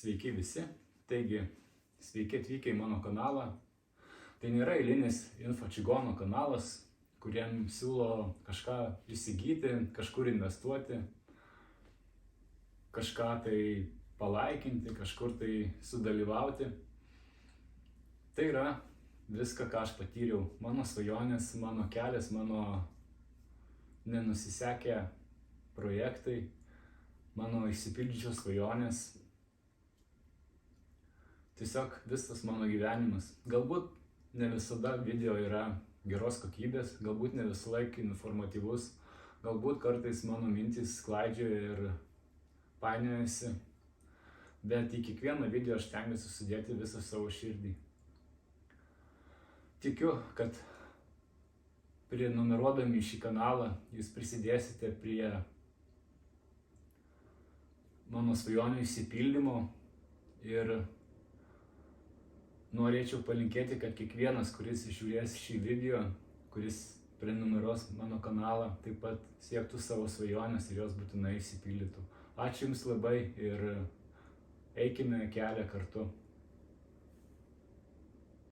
Sveiki visi. Taigi, sveiki atvykę į mano kanalą. Tai nėra eilinis info čigono kanalas, kuriem siūlo kažką įsigyti, kažkur investuoti, kažką tai palaikinti, kažkur tai sudalyvauti. Tai yra viską, ką aš patyriau, mano svajonės, mano kelias, mano nenusisekę projektai, mano išsipildžiusios svajonės. Tiesiog visas mano gyvenimas. Galbūt ne visada video yra geros kokybės, galbūt ne visą laiką informatyvus, galbūt kartais mano mintys klaidžioja ir painiojasi, bet į kiekvieną video aš stengiuosi sudėti visą savo širdį. Tikiu, kad prenumeruodami šį kanalą jūs prisidėsite prie mano svajonių išsipildymo ir norėčiau palinkėti, kad kiekvienas, kuris žiūrės šį video, kuris prenumeruos mano kanalą, taip pat siektų savo svajonės ir jos būtinai išsipildytų. Ačiū Jums labai ir eikime kelią kartu.